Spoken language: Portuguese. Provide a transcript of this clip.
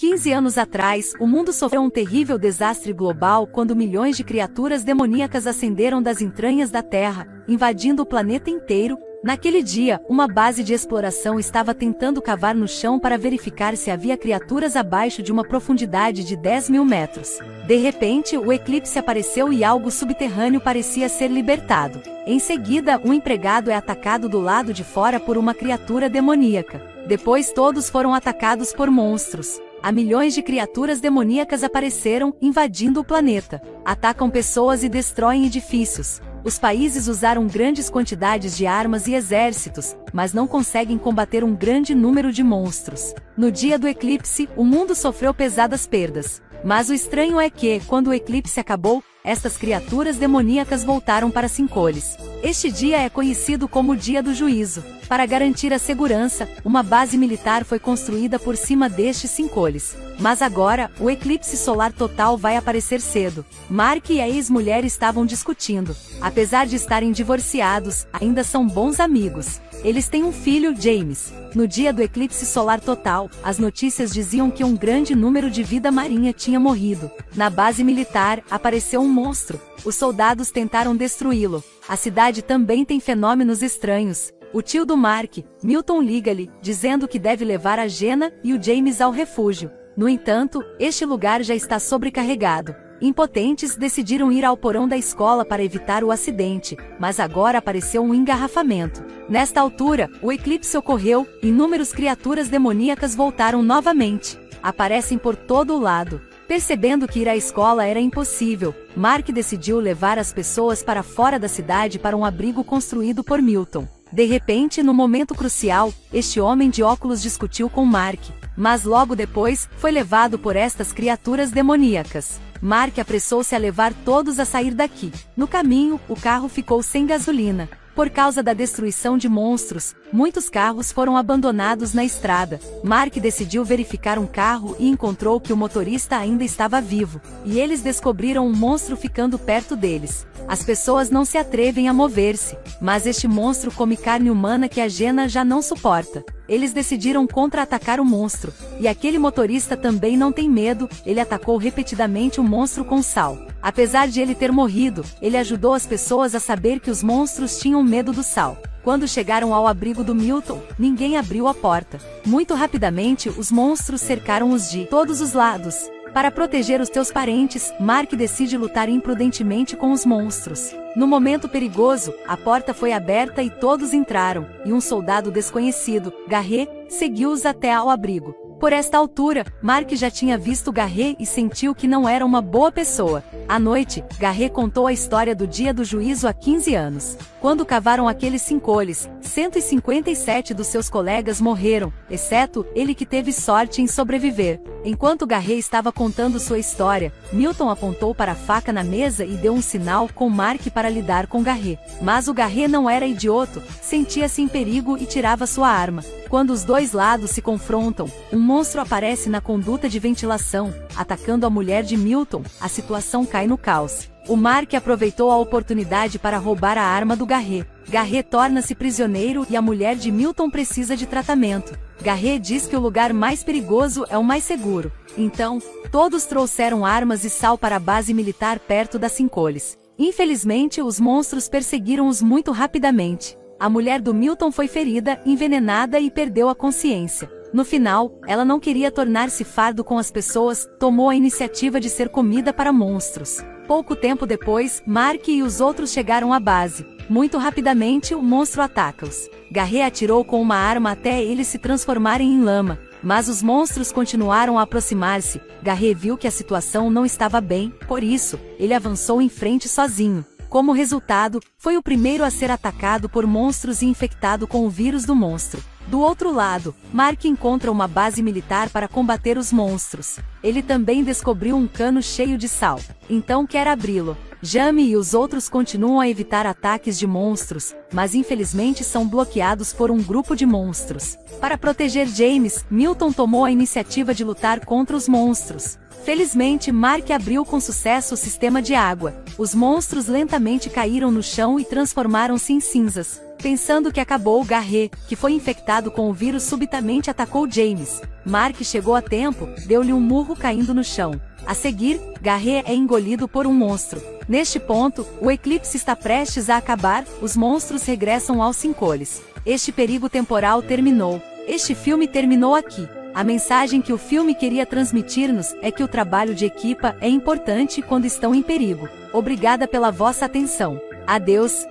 15 anos atrás, o mundo sofreu um terrível desastre global quando milhões de criaturas demoníacas ascenderam das entranhas da Terra, invadindo o planeta inteiro. Naquele dia, uma base de exploração estava tentando cavar no chão para verificar se havia criaturas abaixo de uma profundidade de 10.000 metros. De repente, o eclipse apareceu e algo subterrâneo parecia ser libertado. Em seguida, um empregado é atacado do lado de fora por uma criatura demoníaca. Depois todos foram atacados por monstros. Há milhões de criaturas demoníacas apareceram, invadindo o planeta. Atacam pessoas e destroem edifícios. Os países usaram grandes quantidades de armas e exércitos, mas não conseguem combater um grande número de monstros. No dia do eclipse, o mundo sofreu pesadas perdas. Mas o estranho é que, quando o eclipse acabou, estas criaturas demoníacas voltaram para Sincoles. Este dia é conhecido como o Dia do Juízo. Para garantir a segurança, uma base militar foi construída por cima destes Sincoles. Mas agora, o eclipse solar total vai aparecer cedo. Mark e a ex-mulher estavam discutindo. Apesar de estarem divorciados, ainda são bons amigos. Eles têm um filho, James. No dia do eclipse solar total, as notícias diziam que um grande número de vida marinha tinha morrido. Na base militar, apareceu um monstro. Os soldados tentaram destruí-lo. A cidade também tem fenômenos estranhos. O tio do Mark, Milton, liga-lhe, dizendo que deve levar a Jenna e o James ao refúgio. No entanto, este lugar já está sobrecarregado. Impotentes, decidiram ir ao porão da escola para evitar o acidente, mas agora apareceu um engarrafamento. Nesta altura, o eclipse ocorreu, e inúmeras criaturas demoníacas voltaram novamente. Aparecem por todo o lado. Percebendo que ir à escola era impossível, Mark decidiu levar as pessoas para fora da cidade para um abrigo construído por Milton. De repente, no momento crucial, este homem de óculos discutiu com Mark, mas logo depois, foi levado por estas criaturas demoníacas. Mark apressou-se a levar todos a sair daqui. No caminho, o carro ficou sem gasolina. Por causa da destruição de monstros, muitos carros foram abandonados na estrada. Mark decidiu verificar um carro e encontrou que o motorista ainda estava vivo, e eles descobriram um monstro ficando perto deles. As pessoas não se atrevem a mover-se, mas este monstro come carne humana que a Jenna já não suporta. Eles decidiram contra-atacar o monstro, e aquele motorista também não tem medo, ele atacou repetidamente o monstro com sal. Apesar de ele ter morrido, ele ajudou as pessoas a saber que os monstros tinham medo do sal. Quando chegaram ao abrigo do Milton, ninguém abriu a porta. Muito rapidamente, os monstros cercaram-os de todos os lados. Para proteger os seus parentes, Mark decide lutar imprudentemente com os monstros. No momento perigoso, a porta foi aberta e todos entraram, e um soldado desconhecido, Garret, seguiu-os até ao abrigo. Por esta altura, Mark já tinha visto Garret e sentiu que não era uma boa pessoa. À noite, Garret contou a história do dia do juízo há 15 anos. Quando cavaram aqueles sincoles, 157 dos seus colegas morreram, exceto ele que teve sorte em sobreviver. Enquanto Garret estava contando sua história, Milton apontou para a faca na mesa e deu um sinal com Mark para lidar com Garret. Mas o Garret não era idioto, sentia-se em perigo e tirava sua arma. Quando os dois lados se confrontam, um monstro aparece na conduta de ventilação, atacando a mulher de Milton. A situação cai no caos. O Mark aproveitou a oportunidade para roubar a arma do Garret. Garret torna-se prisioneiro e a mulher de Milton precisa de tratamento. Garret diz que o lugar mais perigoso é o mais seguro. Então, todos trouxeram armas e sal para a base militar perto das Sincoles. Infelizmente, os monstros perseguiram-os muito rapidamente. A mulher do Milton foi ferida, envenenada e perdeu a consciência. No final, ela não queria tornar-se fardo com as pessoas, tomou a iniciativa de ser comida para monstros. Pouco tempo depois, Mark e os outros chegaram à base. Muito rapidamente, o monstro ataca-os. Garret atirou com uma arma até eles se transformarem em lama, mas os monstros continuaram a aproximar-se. Garret viu que a situação não estava bem, por isso, ele avançou em frente sozinho. Como resultado, foi o primeiro a ser atacado por monstros e infectado com o vírus do monstro. Do outro lado, Mark encontra uma base militar para combater os monstros. Ele também descobriu um cano cheio de sal. Então quer abri-lo. Jamie e os outros continuam a evitar ataques de monstros, mas infelizmente são bloqueados por um grupo de monstros. Para proteger James, Milton tomou a iniciativa de lutar contra os monstros. Felizmente, Mark abriu com sucesso o sistema de água. Os monstros lentamente caíram no chão e transformaram-se em cinzas. Pensando que acabou, Garret, que foi infectado com o vírus, subitamente atacou James. Mark chegou a tempo, deu-lhe um murro caindo no chão. A seguir, Garret é engolido por um monstro. Neste ponto, o eclipse está prestes a acabar, os monstros regressam aos Sincoles. Este perigo temporal terminou. Este filme terminou aqui. A mensagem que o filme queria transmitir-nos é que o trabalho de equipa é importante quando estão em perigo. Obrigada pela vossa atenção. Adeus.